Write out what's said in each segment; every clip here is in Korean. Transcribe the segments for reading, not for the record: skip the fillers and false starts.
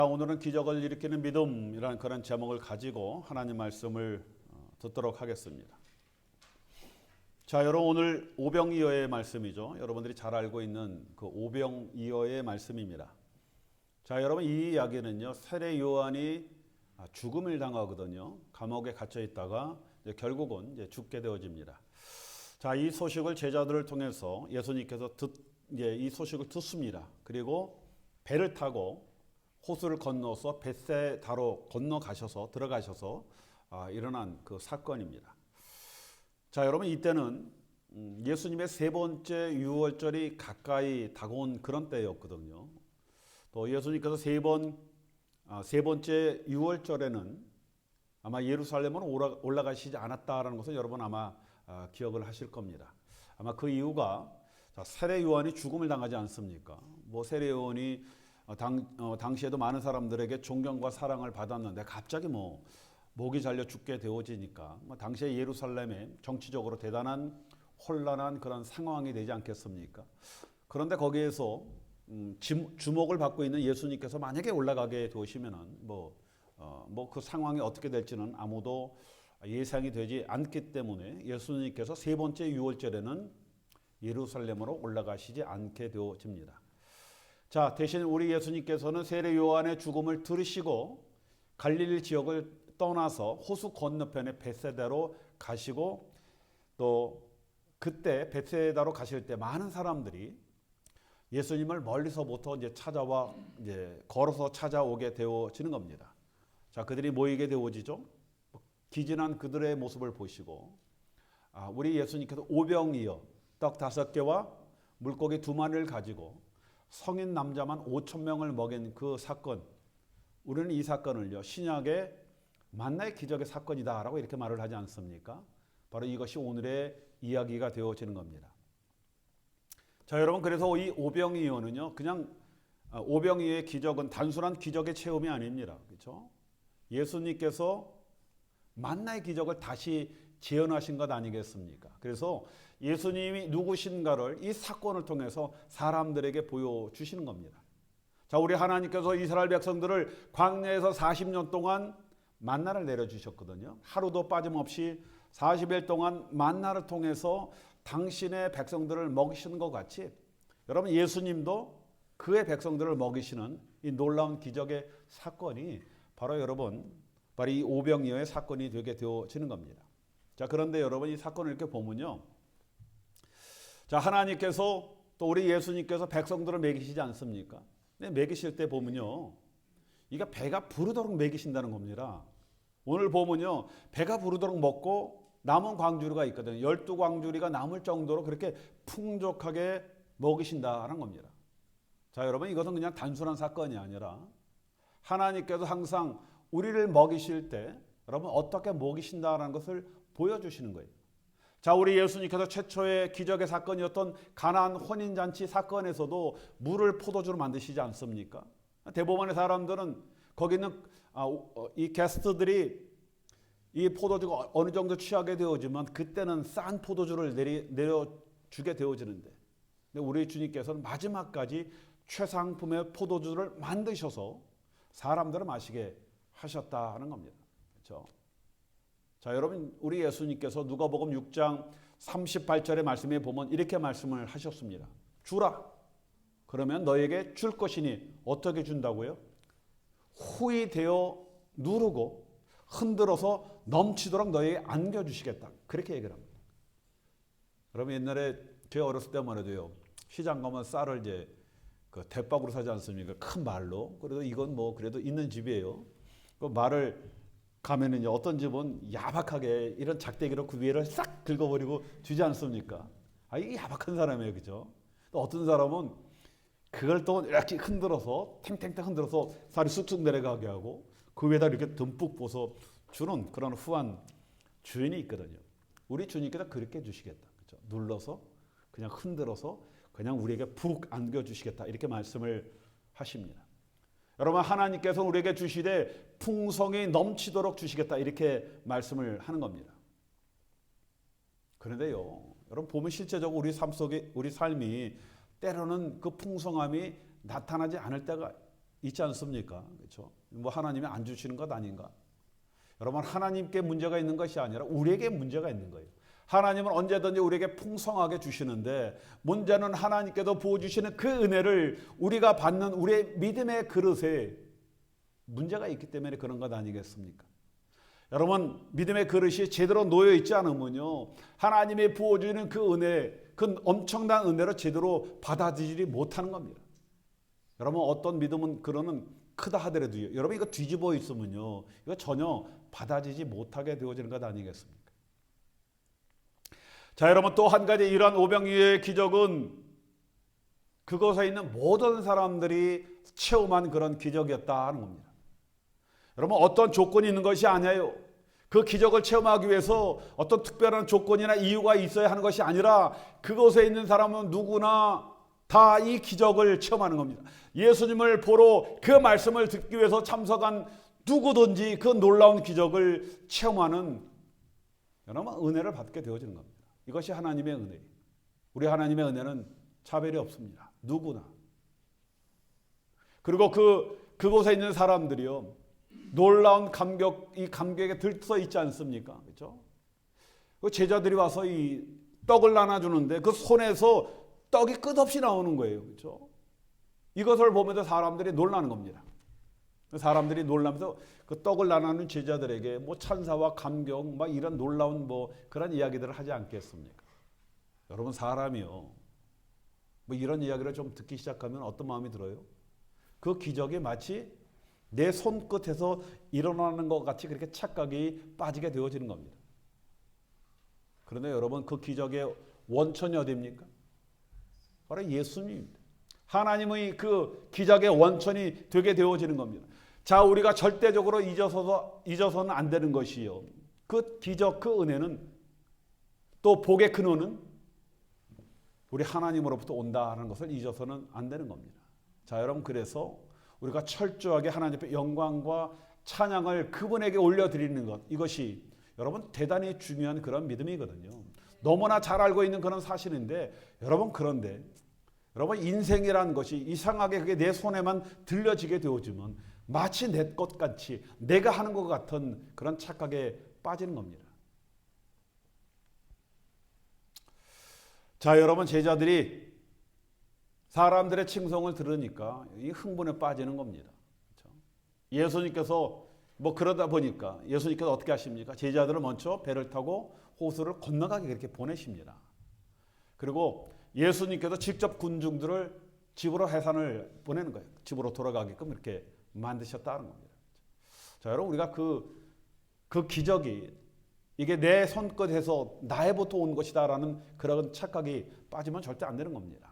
오늘은 기적을 일으키는 믿음이라는 그런 제목을 가지고 하나님 말씀을 듣도록 하겠습니다. 자, 여러분 오늘 오병이어의 말씀이죠. 여러분들이 잘 알고 있는 그 오병이어의 말씀입니다. 자, 여러분 이 이야기는요, 세례 요한이 죽음을 당하거든요. 감옥에 갇혀 있다가 결국은 이제 죽게 되어집니다. 자, 이 소식을 제자들을 통해서 예수님께서 이 소식을 듣습니다. 그리고 배를 타고 호수를 건너서 벳세다로 들어가셔서 일어난 그 사건입니다. 자, 여러분 이때는 예수님의 세 번째 유월절이 가까이 다가온 그런 때였거든요. 또 예수님께서 세 번째 유월절에는 아마 예루살렘으로 올라가시지 않았다라는 것을 여러분 아마 기억을 하실 겁니다. 아마 그 이유가 세례 요한이 죽음을 당하지 않습니까? 세례 요한이 당시에도 많은 사람들에게 존경과 사랑을 받았는데 갑자기 목이 잘려 죽게 되어지니까 당시에 예루살렘에 정치적으로 대단한 혼란한 그런 상황이 되지 않겠습니까? 그런데 거기에서 주목을 받고 있는 예수님께서 만약에 올라가게 되시면은 그 상황이 어떻게 될지는 아무도 예상이 되지 않기 때문에 예수님께서 세 번째 유월절에는 예루살렘으로 올라가시지 않게 되어집니다. 자, 대신 우리 예수님께서는 세례 요한의 죽음을 들으시고 갈릴리 지역을 떠나서 호수 건너편의 벳세다로 가시고 또 그때 벳세다로 가실 때 많은 사람들이 예수님을 멀리서부터 걸어서 찾아오게 되어지는 겁니다. 자, 그들이 모이게 되어지죠. 기진한 그들의 모습을 보시고 우리 예수님께서 오병이어 떡 5개와 물고기 2마리를 가지고 성인 남자만 5,000명을 먹인 그 사건, 우리는 이 사건을요 신약의 만나의 기적의 사건이다라고 이렇게 말을 하지 않습니까? 바로 이것이 오늘의 이야기가 되어지는 겁니다. 자, 여러분 그래서 이 오병이어는요 그냥 오병이어의 기적은 단순한 기적의 체험이 아닙니다. 그렇죠? 예수님께서 만나의 기적을 다시 재현하신 것 아니겠습니까? 그래서 예수님이 누구신가를 이 사건을 통해서 사람들에게 보여주시는 겁니다. 자, 우리 하나님께서 이스라엘 백성들을 광야에서 40년 동안 만나를 내려주셨거든요. 하루도 빠짐없이 40일 동안 만나를 통해서 당신의 백성들을 먹이시는 것 같이 여러분 예수님도 그의 백성들을 먹이시는 이 놀라운 기적의 사건이 바로 이 오병이어의 사건이 되게 되어지는 겁니다. 자, 그런데 여러분 이 사건을 이렇게 보면요. 자, 하나님께서 또 우리 예수님께서 백성들을 먹이시지 않습니까? 근데 먹이실 때 보면요. 이게 배가 부르도록 먹이신다는 겁니다. 오늘 보면요. 배가 부르도록 먹고 남은 광주리가 있거든요. 12광주리가 남을 정도로 그렇게 풍족하게 먹이신다는 겁니다. 자, 여러분 이것은 그냥 단순한 사건이 아니라 하나님께서 항상 우리를 먹이실 때 여러분 어떻게 먹이신다는 것을 보여주시는 거예요. 자, 우리 예수님께서 최초의 기적의 사건이었던 가나안 혼인잔치 사건에서도 물을 포도주로 만드시지 않습니까? 대부분의 사람들은 거기 있는 이 게스트들이 이 포도주가 어느 정도 취하게 되어지면 그때는 싼 포도주를 내려주게 되어지는데 우리 주님께서는 마지막까지 최상품의 포도주를 만드셔서 사람들을 마시게 하셨다는 겁니다. 그렇죠? 자, 여러분 우리 예수님께서 누가복음 6장 38절의 말씀에 보면 이렇게 말씀을 하셨습니다. 주라. 그러면 너에게 줄 것이니 어떻게 준다고요? 후히 되어 누르고 흔들어서 넘치도록 너에게 안겨주시겠다. 그렇게 얘기를 합니다. 여러분 옛날에 제가 어렸을 때만 해도요. 시장 가면 쌀을 그 대박으로 사지 않습니까? 큰 말로. 그래도 이건 그래도 있는 집이에요. 그 말을 가면은요, 어떤 집은 야박하게 이런 작대기로 그 위에를 싹 긁어버리고 주지 않습니까? 이게 야박한 사람이에요. 그죠? 또 어떤 사람은 그걸 또 이렇게 흔들어서 탱탱탱 흔들어서 쌀이 쑥쑥 내려가게 하고 그 위에다 이렇게 듬뿍 부어서 주는 그런 후한 주인이 있거든요. 우리 주님께서 그렇게 주시겠다. 그죠? 눌러서 그냥 흔들어서 그냥 우리에게 푹 안겨주시겠다. 이렇게 말씀을 하십니다. 여러분 하나님께서 우리에게 주시되 풍성이 넘치도록 주시겠다. 이렇게 말씀을 하는 겁니다. 그런데요. 여러분 보면 실제적으로 우리 삶 속에 우리 삶이 때로는 그 풍성함이 나타나지 않을 때가 있지 않습니까? 그렇죠? 뭐 하나님이 안 주시는 것 아닌가? 여러분, 하나님께 문제가 있는 것이 아니라 우리에게 문제가 있는 거예요. 하나님은 언제든지 우리에게 풍성하게 주시는데 문제는 하나님께서 부어주시는 그 은혜를 우리가 받는 우리의 믿음의 그릇에 문제가 있기 때문에 그런 것 아니겠습니까? 여러분, 믿음의 그릇이 제대로 놓여 있지 않으면요, 하나님이 부어주는 그 은혜, 그 엄청난 은혜를 제대로 받아들이지 못하는 겁니다. 여러분, 어떤 믿음은 그러는 크다 하더라도요, 여러분 이거 뒤집어 있으면요, 이거 전혀 받아들이지 못하게 되어지는 것 아니겠습니까? 자, 여러분, 또 한 가지 이러한 오병이어의 기적은 그곳에 있는 모든 사람들이 체험한 그런 기적이었다 하는 겁니다. 여러분, 어떤 조건이 있는 것이 아니에요. 그 기적을 체험하기 위해서 어떤 특별한 조건이나 이유가 있어야 하는 것이 아니라 그곳에 있는 사람은 누구나 다 이 기적을 체험하는 겁니다. 예수님을 보러 그 말씀을 듣기 위해서 참석한 누구든지 그 놀라운 기적을 체험하는, 여러분, 은혜를 받게 되어지는 겁니다. 이것이 하나님의 은혜예요. 우리 하나님의 은혜는 차별이 없습니다. 누구나. 그리고 그곳에 있는 사람들이요, 놀라운 이 감격에 들떠 있지 않습니까? 그렇죠? 그 제자들이 와서 이 떡을 나눠주는데 그 손에서 떡이 끝없이 나오는 거예요. 그렇죠? 이것을 보면서 사람들이 놀라는 겁니다. 사람들이 놀라면서 그 떡을 나누는 제자들에게 뭐 찬사와 감격, 막 이런 놀라운 뭐 그런 이야기들을 하지 않겠습니까? 여러분, 사람이요, 뭐 이런 이야기를 좀 듣기 시작하면 어떤 마음이 들어요? 그 기적이 마치 내 손끝에서 일어나는 것 같이 그렇게 착각이 빠지게 되어지는 겁니다. 그런데 여러분, 그 기적의 원천이 어디입니까? 바로 예수님입니다. 하나님의 그 기적의 원천이 되게 되어지는 겁니다. 자, 우리가 절대적으로 잊어서는 안 되는 것이요, 그 기적, 그 은혜는, 또 복의 근원은 우리 하나님으로부터 온다는 것을 잊어서는 안 되는 겁니다. 자, 여러분, 그래서 우리가 철저하게 하나님 앞에 영광과 찬양을 그분에게 올려드리는 것, 이것이 여러분 대단히 중요한 그런 믿음이거든요. 너무나 잘 알고 있는 그런 사실인데, 여러분, 그런데 여러분, 인생이라는 것이 이상하게 그게 내 손에만 들려지게 되어지면 마치 내 것 같이, 내가 하는 것 같은 그런 착각에 빠지는 겁니다. 자, 여러분, 제자들이 사람들의 칭송을 들으니까 이 흥분에 빠지는 겁니다. 그렇죠? 예수님께서 뭐 그러다 보니까 예수님께서 어떻게 하십니까? 제자들을 먼저 배를 타고 호수를 건너가게 그렇게 보내십니다. 그리고 예수님께서 직접 군중들을 집으로 해산을 보내는 거예요. 집으로 돌아가게끔 이렇게 만드셨다는 겁니다. 자, 여러분, 우리가 그 기적이 이게 내 손끝에서 나에부터 온 것이다라는 그런 착각이 빠지면 절대 안 되는 겁니다.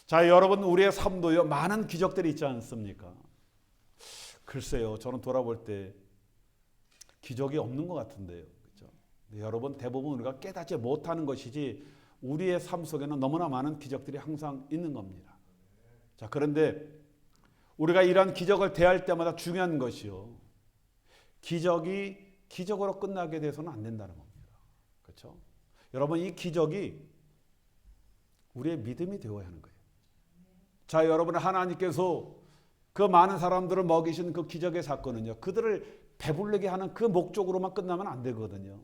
자, 여러분, 우리의 삶도요, 많은 기적들이 있지 않습니까? 글쎄요, 저는 돌아볼 때 기적이 없는 것 같은데요. 그렇죠? 여러분, 대부분 우리가 깨닫지 못하는 것이지 우리의 삶 속에는 너무나 많은 기적들이 항상 있는 겁니다. 자, 그런데 우리가 이러한 기적을 대할 때마다 중요한 것이요, 기적이 기적으로 끝나게 돼서는 안 된다는 겁니다. 그렇죠? 여러분, 이 기적이 우리의 믿음이 되어야 하는 거예요. 자, 여러분, 하나님께서 그 많은 사람들을 먹이신 그 기적의 사건은요, 그들을 배부르게 하는 그 목적으로만 끝나면 안 되거든요.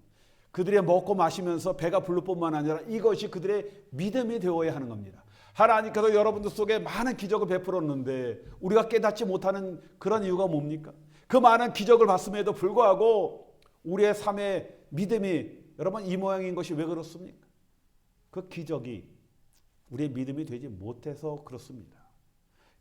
그들이 먹고 마시면서 배가 부를 뿐만 아니라 이것이 그들의 믿음이 되어야 하는 겁니다. 하나님께서 여러분들 속에 많은 기적을 베풀었는데 우리가 깨닫지 못하는 그런 이유가 뭡니까? 그 많은 기적을 봤음에도 불구하고 우리의 삶의 믿음이 여러분 이 모양인 것이 왜 그렇습니까? 그 기적이 우리의 믿음이 되지 못해서 그렇습니다.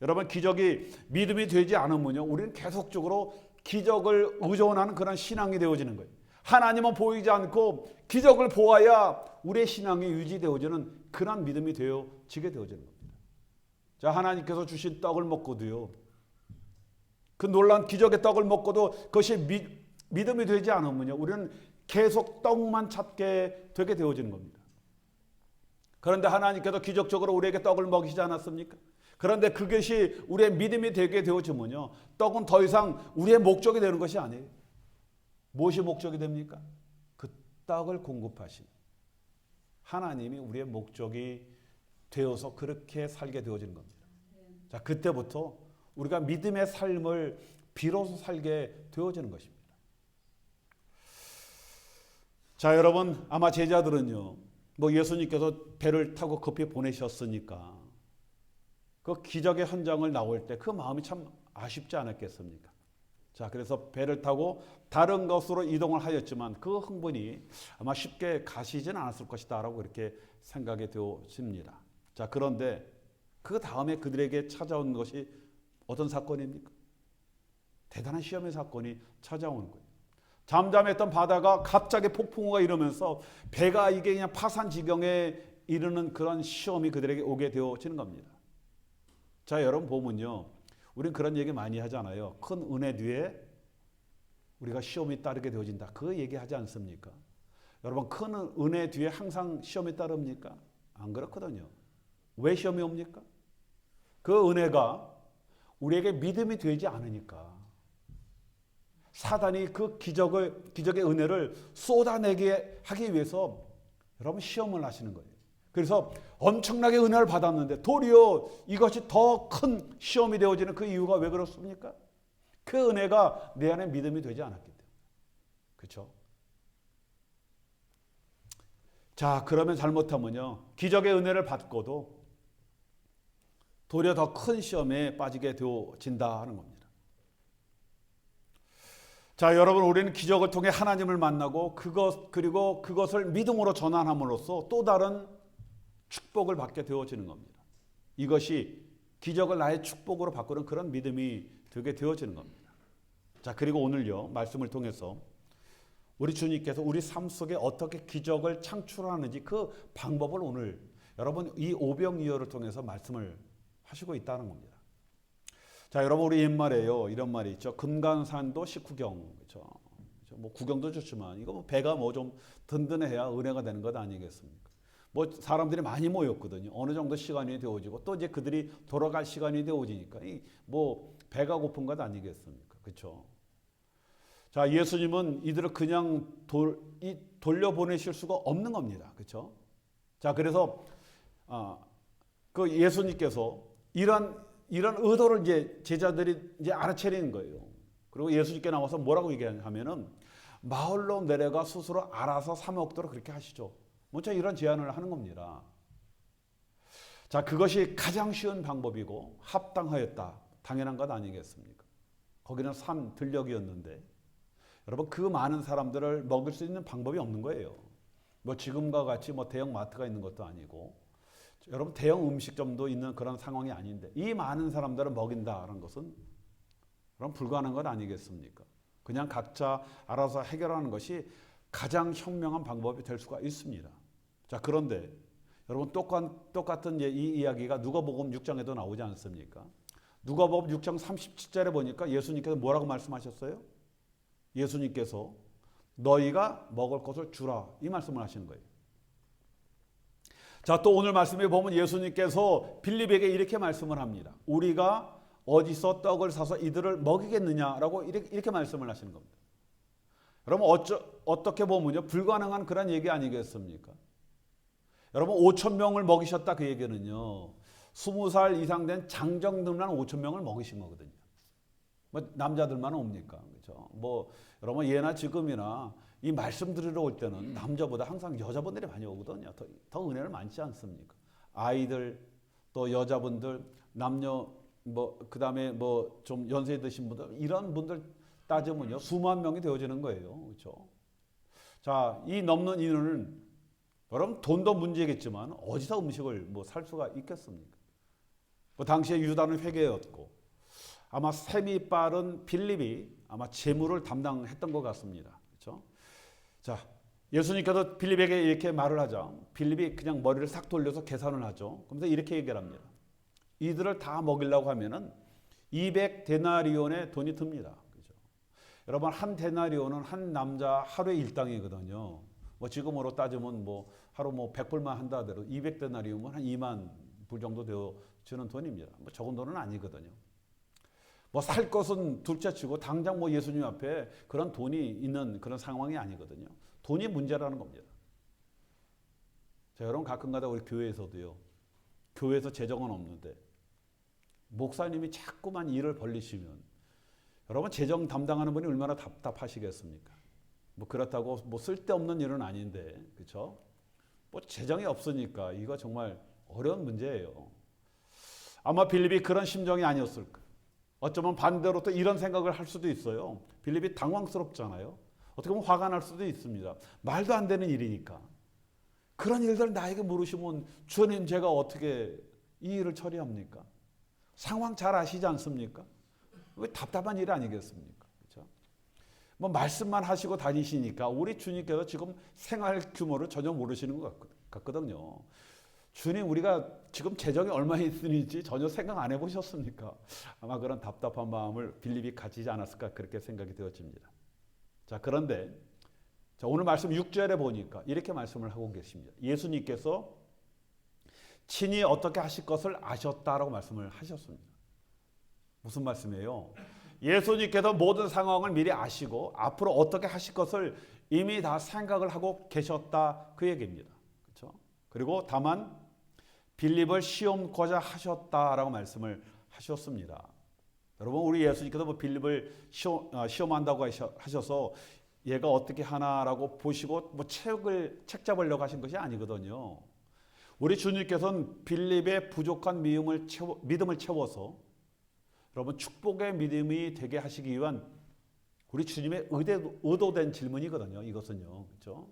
여러분, 기적이 믿음이 되지 않으면요, 우리는 계속적으로 기적을 의존하는 그런 신앙이 되어지는 거예요. 하나님은 보이지 않고 기적을 보아야 우리의 신앙이 유지되어지는 그런 믿음이 되어지게 되어지는 겁니다. 자, 하나님께서 주신 떡을 먹고도요, 그 놀라운 기적의 떡을 먹고도 그것이 믿음이 되지 않으면요, 우리는 계속 떡만 찾게 되게 되어지는 겁니다. 그런데 하나님께서 기적적으로 우리에게 떡을 먹이시지 않았습니까? 그런데 그것이 우리의 믿음이 되게 되어지면요, 떡은 더 이상 우리의 목적이 되는 것이 아니에요. 무엇이 목적이 됩니까? 그 떡을 공급하신 하나님이 우리의 목적이 되어서 그렇게 살게 되어지는 겁니다. 자, 그때부터 우리가 믿음의 삶을 비로소 살게 되어지는 것입니다. 자, 여러분, 아마 제자들은요, 뭐 예수님께서 배를 타고 급히 보내셨으니까 그 기적의 현장을 나올 때 그 마음이 참 아쉽지 않았겠습니까? 자, 그래서 배를 타고 다른 곳으로 이동을 하였지만 그 흥분이 아마 쉽게 가시지는 않았을 것이다 라고 이렇게 생각이 되어집니다. 자, 그런데 그 다음에 그들에게 찾아온 것이 어떤 사건입니까? 대단한 시험의 사건이 찾아오는 거예요. 잠잠했던 바다가 갑자기 폭풍우가 이러면서 배가 이게 그냥 파산 지경에 이르는 그런 시험이 그들에게 오게 되어지는 겁니다. 자, 여러분 보면요, 우리는 그런 얘기 많이 하잖아요. 큰 은혜 뒤에 우리가 시험이 따르게 되어진다. 그 얘기하지 않습니까? 여러분, 큰 은혜 뒤에 항상 시험이 따릅니까? 안 그렇거든요. 왜 시험이 옵니까? 그 은혜가 우리에게 믿음이 되지 않으니까. 사단이 그 기적의 은혜를 쏟아내게 하기 위해서 여러분 시험을 하시는 거예요. 그래서 엄청나게 은혜를 받았는데 도리어 이것이 더 큰 시험이 되어지는 그 이유가 왜 그렇습니까? 그 은혜가 내 안에 믿음이 되지 않았기 때문에. 그렇죠? 자, 그러면 잘못하면요, 기적의 은혜를 받고도 도리어 더 큰 시험에 빠지게 되어진다 하는 겁니다. 자, 여러분, 우리는 기적을 통해 하나님을 만나고 그리고 그것을 믿음으로 전환함으로써 또 다른 축복을 받게 되어지는 겁니다. 이것이 기적을 나의 축복으로 바꾸는 그런 믿음이 되게 되어지는 겁니다. 자, 그리고 오늘요, 말씀을 통해서 우리 주님께서 우리 삶 속에 어떻게 기적을 창출하는지 그 방법을 오늘 여러분 이 오병이어를 통해서 말씀을 하시고 있다는 겁니다. 자, 여러분, 우리 옛말에요, 이런 말이 있죠. 금강산도 식후경. 그렇죠? 뭐 구경도 좋지만 이거 뭐 배가 뭐 좀 든든해야 은혜가 되는 것 아니겠습니까? 뭐 사람들이 많이 모였거든요. 어느 정도 시간이 되어지고 또 이제 그들이 돌아갈 시간이 되어지니까 뭐 배가 고픈 것 아니겠습니까? 그렇죠? 자, 예수님은 이들을 그냥 돌려보내실 수가 없는 겁니다. 그렇죠? 자, 그래서 그 예수님께서 이런 의도를 이제 제자들이 이제 알아채리는 거예요. 그리고 예수님께 나와서 뭐라고 얘기하냐면은 마을로 내려가 스스로 알아서 사 먹도록 그렇게 하시죠. 먼저 이런 제안을 하는 겁니다. 자, 그것이 가장 쉬운 방법이고 합당하였다. 당연한 것 아니겠습니까? 거기는 산 들녘이었는데 여러분, 그 많은 사람들을 먹일 수 있는 방법이 없는 거예요. 뭐 지금과 같이 뭐 대형 마트가 있는 것도 아니고 여러분 대형 음식점도 있는 그런 상황이 아닌데 이 많은 사람들을 먹인다는 것은 그럼 불가능한 것 아니겠습니까? 그냥 각자 알아서 해결하는 것이 가장 현명한 방법이 될 수가 있습니다. 자, 그런데 여러분 똑같은 이 이야기가 누가복음 6장에도 나오지 않습니까? 누가복음 6장 37절에 보니까 예수님께서 뭐라고 말씀하셨어요? 예수님께서 너희가 먹을 것을 주라 이 말씀을 하시는 거예요. 자, 또 오늘 말씀에 보면 예수님께서 빌립에게 이렇게 말씀을 합니다. 우리가 어디서 떡을 사서 이들을 먹이겠느냐라고 이렇게 말씀을 하시는 겁니다. 여러분 어떻게 보면요, 불가능한 그런 얘기 아니겠습니까? 여러분 5천 명을 먹이셨다 그 얘기는요, 20살 이상 된 장정들만 5천 명을 먹이신 거거든요. 뭐 남자들만 옵니까? 그렇죠? 뭐 여러분 예나 지금이나 이 말씀 들으러 올 때는 남자보다 항상 여자분들이 많이 오거든요. 더 은혜를 많지 않습니까? 아이들 또 여자분들 남녀 뭐 그다음에 뭐 좀 연세 드신 분들 이런 분들 따지면요 수만 명이 되어지는 거예요. 그렇죠? 자, 이 넘는 인원은 여러분 돈도 문제겠지만 어디서 음식을 뭐 살 수가 있겠습니까? 뭐 당시에 유다는 회개였고 아마 셈이 빠른 빌립이 아마 재물을 담당했던 것 같습니다. 그렇죠? 자, 예수님께서 빌립에게 이렇게 말을 하자 빌립이 그냥 머리를 싹 돌려서 계산을 하죠. 그러면서 이렇게 얘기를 합니다. 이들을 다 먹이려고 하면은 200데나리온의 돈이 듭니다. 그렇죠? 여러분 한 데나리온은 한 남자 하루의 일당이거든요. 뭐 지금으로 따지면 뭐 하루 뭐 100불만 한다 하더라도 200데나리온은 한 2만 불 정도 되어 주는 돈입니다. 뭐 적은 돈은 아니거든요. 뭐 살 것은 둘째치고 당장 뭐 예수님 앞에 그런 돈이 있는 그런 상황이 아니거든요. 돈이 문제라는 겁니다. 자, 여러분 가끔가다 우리 교회에서도요. 교회에서 재정은 없는데 목사님이 자꾸만 일을 벌리시면 여러분 재정 담당하는 분이 얼마나 답답하시겠습니까? 뭐 그렇다고 뭐 쓸데없는 일은 아닌데 그렇죠? 뭐 재정이 없으니까 이거 정말 어려운 문제예요. 아마 빌립이 그런 심정이 아니었을까? 어쩌면 반대로 또 이런 생각을 할 수도 있어요. 빌립이 당황스럽잖아요. 어떻게 보면 화가 날 수도 있습니다. 말도 안 되는 일이니까. 그런 일들 나에게 물으시면 주님 제가 어떻게 이 일을 처리합니까? 상황 잘 아시지 않습니까? 왜 답답한 일 아니겠습니까? 그렇죠? 뭐 말씀만 하시고 다니시니까 우리 주님께서 지금 생활 규모를 전혀 모르시는 것 같거든요. 주님 우리가 지금 재정이 얼마 있는지 전혀 생각 안 해보셨습니까? 아마 그런 답답한 마음을 빌립이 가지지 않았을까 그렇게 생각이 되어집니다. 자 그런데 자, 오늘 말씀 6절에 보니까 이렇게 말씀을 하고 계십니다. 예수님께서 친히 어떻게 하실 것을 아셨다라고 말씀을 하셨습니다. 무슨 말씀이에요? 예수님께서 모든 상황을 미리 아시고 앞으로 어떻게 하실 것을 이미 다 생각을 하고 계셨다 그 얘기입니다. 그렇죠? 그리고 다만 빌립을 시험코자 하셨다라고 말씀을 하셨습니다. 여러분 우리 예수님께서 뭐 빌립을 시험한다고 하셔서 얘가 어떻게 하나라고 보시고 뭐 책 잡으려고 하신 것이 아니거든요. 우리 주님께서는 빌립의 부족한 믿음을 채워서 여러분 축복의 믿음이 되게 하시기 위한 우리 주님의 의도된 질문이거든요. 이것은요. 그렇죠?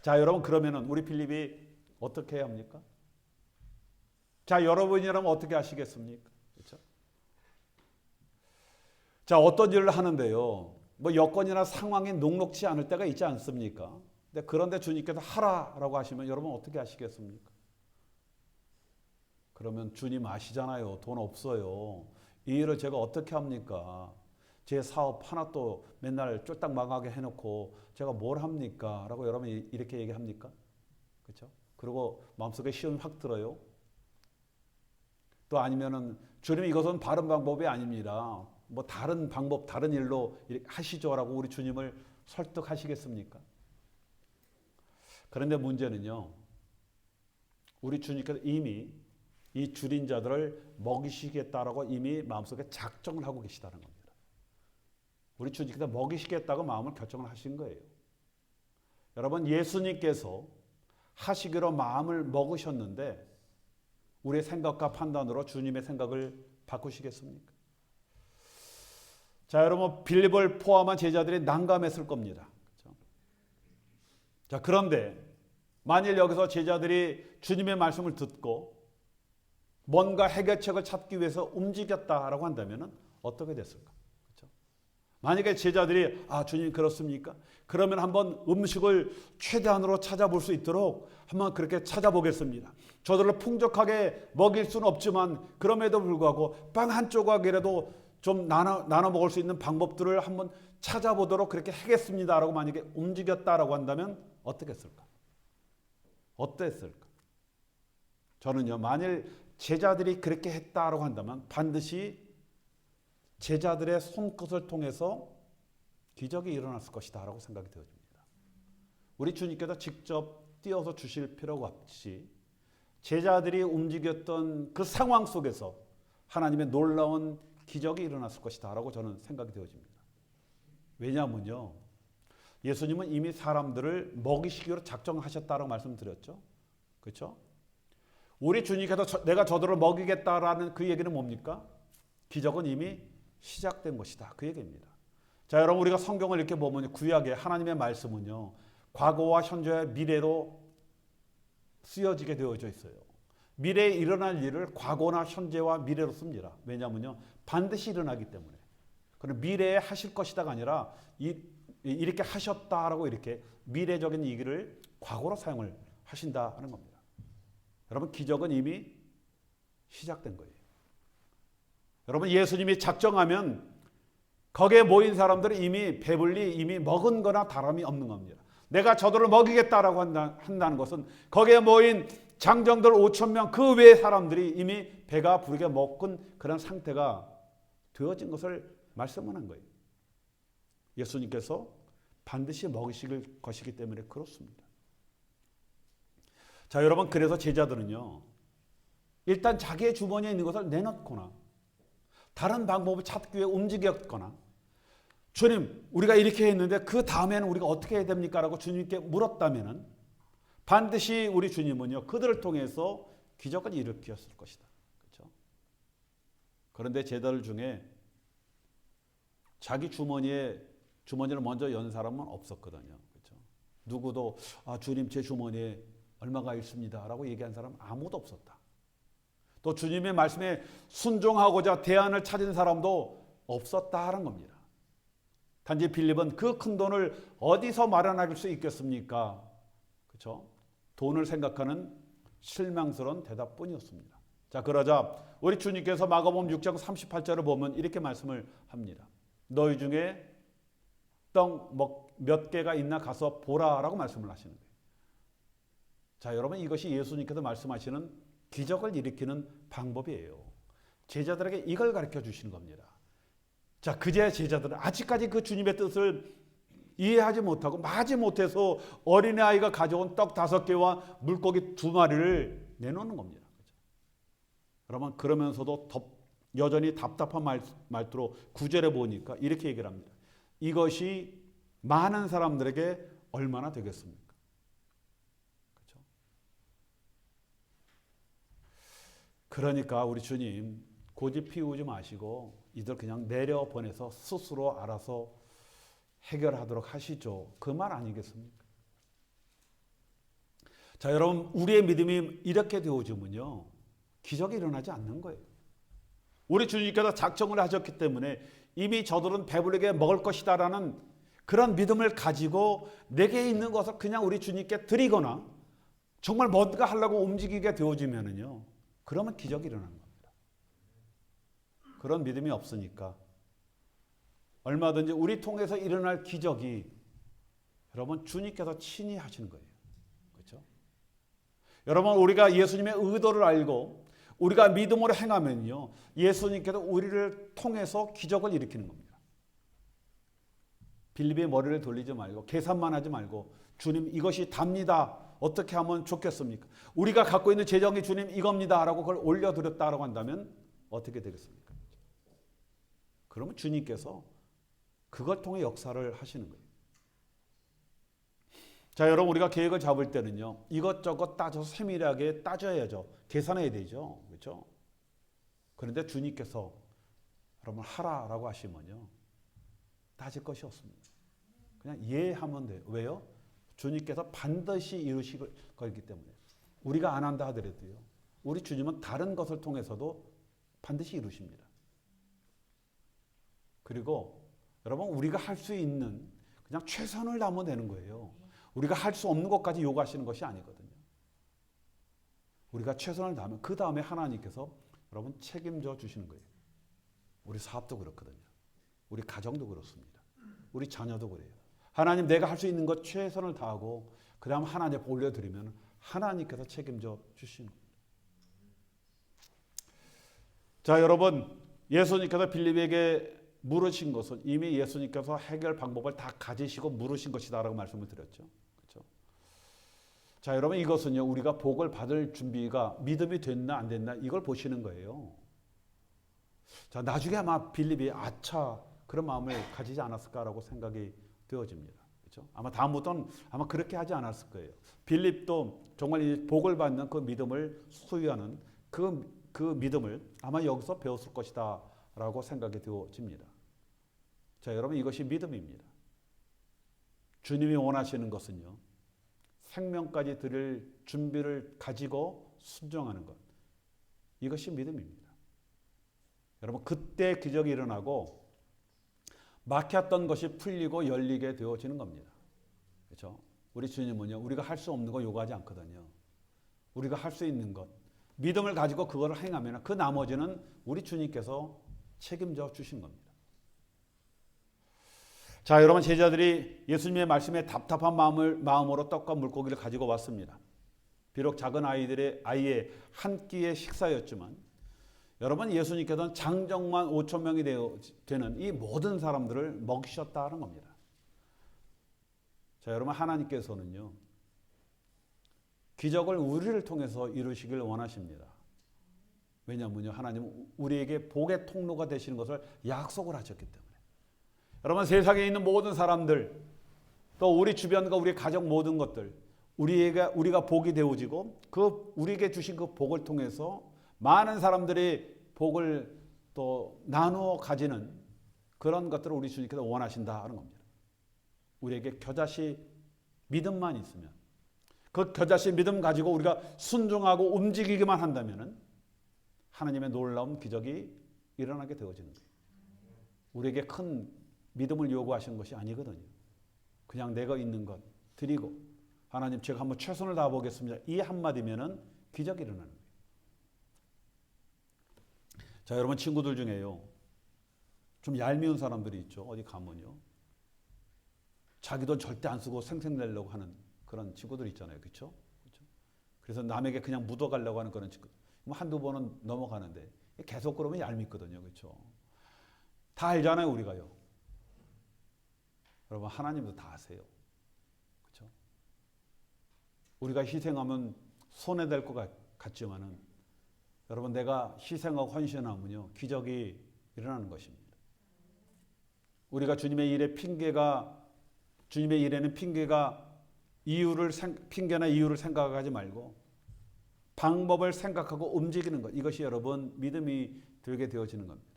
자, 여러분 그러면은 우리 빌립이 어떻게 해야 합니까? 자, 여러분이라면 어떻게 하시겠습니까? 그렇죠? 자, 어떤 일을 하는데요. 뭐 여건이나 상황이 녹록지 않을 때가 있지 않습니까? 근데 그런데 주님께서 하라라고 하시면 여러분 어떻게 하시겠습니까? 그러면 주님 아시잖아요. 돈 없어요. 이 일을 제가 어떻게 합니까? 제 사업 하나 또 맨날 쫄딱 망하게 해놓고 제가 뭘 합니까? 라고 여러분이 이렇게 얘기합니까? 그렇죠? 그리고 마음속에 시험이 확 들어요. 또 아니면은 주님 이것은 바른 방법이 아닙니다. 뭐 다른 방법, 다른 일로 하시죠라고 우리 주님을 설득하시겠습니까? 그런데 문제는요. 우리 주님께서 이미 이 줄인 자들을 먹이시겠다라고 이미 마음속에 작정을 하고 계시다는 겁니다. 우리 주님께서 먹이시겠다고 마음을 결정을 하신 거예요. 여러분 예수님께서 하시기로 마음을 먹으셨는데 우리의 생각과 판단으로 주님의 생각을 바꾸시겠습니까? 자, 여러분 빌립을 포함한 제자들이 난감했을 겁니다. 그렇죠? 자, 그런데 만일 여기서 제자들이 주님의 말씀을 듣고 뭔가 해결책을 찾기 위해서 움직였다라고 한다면 어떻게 됐을까? 그렇죠? 만약에 제자들이 주님 그렇습니까? 그러면 한번 음식을 최대한으로 찾아볼 수 있도록 한번 그렇게 찾아보겠습니다. 저들을 풍족하게 먹일 수는 없지만 그럼에도 불구하고 빵 한 조각이라도 좀 나눠 먹을 수 있는 방법들을 한번 찾아보도록 그렇게 하겠습니다라고 만약에 움직였다라고 한다면 어떻게 했을까? 어땠을까? 저는요, 만일 제자들이 그렇게 했다라고 한다면 반드시 제자들의 손끝을 통해서 기적이 일어났을 것이다라고 생각이 되어집니다. 우리 주님께서 직접 띄어서 주실 필요가 없이 제자들이 움직였던 그 상황 속에서 하나님의 놀라운 기적이 일어났을 것이다라고 저는 생각이 되어집니다. 왜냐하면요, 예수님은 이미 사람들을 먹이시기로 작정하셨다라고 말씀드렸죠. 그렇죠? 우리 주님께서 내가 저들을 먹이겠다라는 그 얘기는 뭡니까? 기적은 이미 시작된 것이다. 그 얘기입니다. 자, 여러분 우리가 성경을 이렇게 보면 구약의 하나님의 말씀은요. 과거와 현재와 미래로 쓰여지게 되어져 있어요. 미래에 일어날 일을 과거나 현재와 미래로 씁니다. 왜냐하면요. 반드시 일어나기 때문에. 그럼 미래에 하실 것이다가 아니라 이렇게 하셨다라고 이렇게 미래적인 얘기를 과거로 사용을 하신다는 겁니다. 여러분 기적은 이미 시작된 거예요. 여러분 예수님이 작정하면 거기에 모인 사람들은 이미 배불리 이미 먹은 거나 다름이 없는 겁니다. 내가 저들을 먹이겠다라고 한다는 것은 거기에 모인 장정들 5,000명 그 외의 사람들이 이미 배가 부르게 먹은 그런 상태가 되어진 것을 말씀하는 거예요. 예수님께서 반드시 먹이실 것이기 때문에 그렇습니다. 자, 여러분 그래서 제자들은요. 일단 자기의 주머니에 있는 것을 내놓거나 다른 방법을 찾기 위해 움직였거나 주님 우리가 이렇게 했는데 그 다음에는 우리가 어떻게 해야 됩니까? 라고 주님께 물었다면 반드시 우리 주님은요 그들을 통해서 기적을 일으켰을 것이다. 그렇죠? 그런데 제자들 중에 자기 주머니를 먼저 연 사람은 없었거든요. 그렇죠? 누구도 주님 제 주머니에 얼마가 있습니다 라고 얘기한 사람 아무도 없었다. 또 주님의 말씀에 순종하고자 대안을 찾은 사람도 없었다는 겁니다. 단지 빌립은 그 큰 돈을 어디서 마련할 수 있겠습니까? 그렇죠? 돈을 생각하는 실망스러운 대답뿐이었습니다. 자, 그러자 우리 주님께서 마가복음 6장 38절을 보면 이렇게 말씀을 합니다. 너희 중에 떡 몇 개가 있나 가서 보라라고 말씀을 하시는 거예요. 자, 여러분 이것이 예수님께서 말씀하시는 기적을 일으키는 방법이에요. 제자들에게 이걸 가르쳐 주시는 겁니다. 자, 그제 제자들은 아직까지 그 주님의 뜻을 이해하지 못하고 마지 못해서 어린아이가 가져온 떡 5개와 물고기 2마리를 내놓는 겁니다. 여러분 그러면서도 여전히 답답한 말투로 9절에 보니까 이렇게 얘기를 합니다. 이것이 많은 사람들에게 얼마나 되겠습니까? 그렇죠? 그러니까 우리 주님 고집 피우지 마시고 이들 그냥 내려보내서 스스로 알아서 해결하도록 하시죠. 그 말 아니겠습니까? 자, 여러분 우리의 믿음이 이렇게 되어지면요 기적이 일어나지 않는 거예요. 우리 주님께서 작정을 하셨기 때문에 이미 저들은 배부르게 먹을 것이다 라는 그런 믿음을 가지고 내게 있는 것을 그냥 우리 주님께 드리거나 정말 뭔가 하려고 움직이게 되어지면요 그러면 기적이 일어나는 겁니다. 그런 믿음이 없으니까 얼마든지 우리 통해서 일어날 기적이 여러분 주님께서 친히 하시는 거예요. 그렇죠? 여러분 우리가 예수님의 의도를 알고 우리가 믿음으로 행하면요 예수님께서 우리를 통해서 기적을 일으키는 겁니다. 빌립의 머리를 돌리지 말고 계산만 하지 말고 주님 이것이 답니다. 어떻게 하면 좋겠습니까? 우리가 갖고 있는 재정이 주님 이겁니다 라고 그걸 올려드렸다라고 한다면 어떻게 되겠습니까? 그러면 주님께서 그걸 통해 역사를 하시는 거예요. 자, 여러분 우리가 계획을 잡을 때는요 이것저것 따져서 세밀하게 따져야죠. 계산해야 되죠. 그렇죠? 그런데 주님께서 여러분 하라라고 하시면요 따질 것이 없습니다. 그냥 예하면 돼요. 왜요? 주님께서 반드시 이루실 거기 때문에. 우리가 안 한다 하더라도요 우리 주님은 다른 것을 통해서도 반드시 이루십니다. 그리고 여러분 우리가 할 수 있는 그냥 최선을 다하면 되는 거예요. 우리가 할 수 없는 것까지 요구하시는 것이 아니거든요. 우리가 최선을 다하면 그 다음에 하나님께서 여러분 책임져 주시는 거예요. 우리 사업도 그렇거든요. 우리 가정도 그렇습니다. 우리 자녀도 그래요. 하나님 내가 할 수 있는 것 최선을 다하고 그 다음 하나님께 올려드리면 하나님께서 책임져 주시는 거예요. 자, 여러분 예수님께서 빌립에게 물으신 것은 이미 예수님께서 해결 방법을 다 가지시고 물으신 것이다라고 말씀을 드렸죠. 그렇죠? 자, 여러분 이것은요 우리가 복을 받을 준비가 믿음이 됐나 안 됐나 이걸 보시는 거예요. 자, 나중에 아마 빌립이 아차 그런 마음을 가지지 않았을까라고 생각이 되어집니다. 그렇죠? 아마 다음부터는 아마 그렇게 하지 않았을 거예요. 빌립도 정말 이 복을 받는 그 믿음을 소유하는 그 믿음을 아마 여기서 배웠을 것이다 라고 생각이 되어집니다. 자, 여러분 이것이 믿음입니다. 주님이 원하시는 것은요 생명까지 드릴 준비를 가지고 순종하는 것, 이것이 믿음입니다. 여러분 그때 기적이 일어나고 막혔던 것이 풀리고 열리게 되어지는 겁니다. 그렇죠? 우리 주님은요 우리가 할 수 없는 거 요구하지 않거든요. 우리가 할 수 있는 것 믿음을 가지고 그걸 행하면 그 나머지는 우리 주님께서 책임져 주신 겁니다. 자, 여러분 제자들이 예수님의 말씀에 답답한 마음으로 떡과 물고기를 가지고 왔습니다. 비록 작은 아이의 한 끼의 식사였지만 여러분 예수님께서는 장정만 5천 명이 되는 이 모든 사람들을 먹이셨다는 겁니다. 자, 여러분 하나님께서는요 기적을 우리를 통해서 이루시길 원하십니다. 왜냐하면요, 하나님은 우리에게 복의 통로가 되시는 것을 약속을 하셨기 때문에. 여러분, 세상에 있는 모든 사람들, 또 우리 주변과 우리 가족 모든 것들, 우리가 복이 되어지고 그 우리에게 주신 그 복을 통해서 많은 사람들이 복을 또 나누어 가지는 그런 것들을 우리 주님께서 원하신다는 겁니다. 우리에게 겨자씨 믿음만 있으면, 그 겨자씨 믿음 가지고 우리가 순종하고 움직이기만 한다면은 하나님의 놀라운 기적이 일어나게 되어지는 거예요. 우리에게 큰 믿음을 요구하시는 것이 아니거든요. 그냥 내가 있는 것 드리고, 하나님 제가 한번 최선을 다해보겠습니다, 이 한마디면은 기적이 일어나는 거예요. 자, 여러분, 친구들 중에요, 좀 얄미운 사람들이 있죠. 어디 가면요, 자기 돈 절대 안 쓰고 생색내려고 하는 그런 친구들 있잖아요. 그렇죠? 그래서 남에게 그냥 묻어가려고 하는 그런 친구. 한두 번은 넘어가는데 계속 그러면 얄밉거든요. 그렇죠? 다 알잖아요, 우리가요. 여러분, 하나님도 다 아세요. 그렇죠? 우리가 희생하면 손해될 것 같지만은, 여러분, 내가 희생하고 헌신하면요, 기적이 일어나는 것입니다. 우리가 주님의 일에는 핑계나 이유를 생각하지 말고 방법을 생각하고 움직이는 것, 이것이 여러분 믿음이 들게 되어지는 겁니다.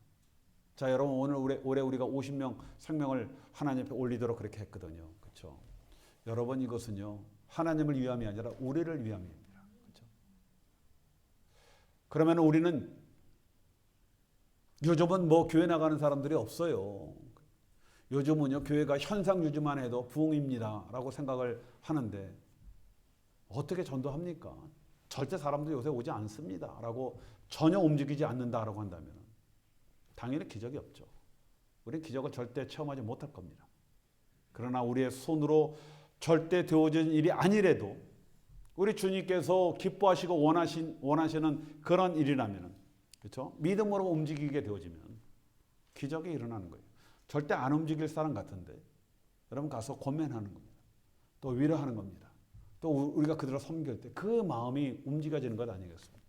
자, 여러분, 올해 우리가 50명 생명을 하나님 앞에 올리도록 그렇게 했거든요. 그렇죠? 여러분, 이것은요, 하나님을 위함이 아니라 우리를 위함입니다. 그렇죠? 그러면 우리는 요즘은 뭐 교회 나가는 사람들이 없어요. 요즘은요, 교회가 현상 유지만 해도 부흥입니다 라고 생각을 하는데, 어떻게 전도합니까? 절대 사람들이 요새 오지 않습니다 라고 전혀 움직이지 않는다라고 한다면 당연히 기적이 없죠. 우리는 기적을 절대 체험하지 못할 겁니다. 그러나 우리의 손으로 절대 되어진 일이 아니래도 우리 주님께서 기뻐하시고 원하시는 그런 일이라면, 그렇죠? 믿음으로 움직이게 되어지면 기적이 일어나는 거예요. 절대 안 움직일 사람 같은데 여러분 가서 권면하는 겁니다. 또 위로하는 겁니다. 또 우리가 그들을 섬길 때 그 마음이 움직여지는 것 아니겠습니까?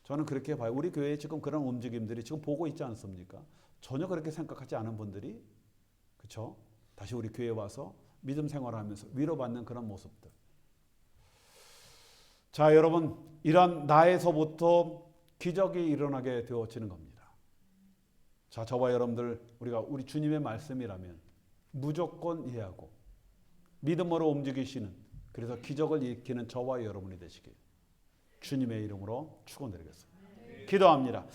저는 그렇게 봐요. 우리 교회에 지금 그런 움직임들이 지금 보고 있지 않습니까? 전혀 그렇게 생각하지 않은 분들이, 그렇죠? 다시 우리 교회에 와서 믿음 생활하면서 위로받는 그런 모습들. 자, 여러분, 이런 나에서부터 기적이 일어나게 되어지는 겁니다. 자, 저와 여러분들, 우리 주님의 말씀이라면 무조건 이해하고 믿음으로 움직이시는, 그래서 기적을 일으키는 저와 여러분이 되시길 주님의 이름으로 축원드리겠습니다. 기도합니다.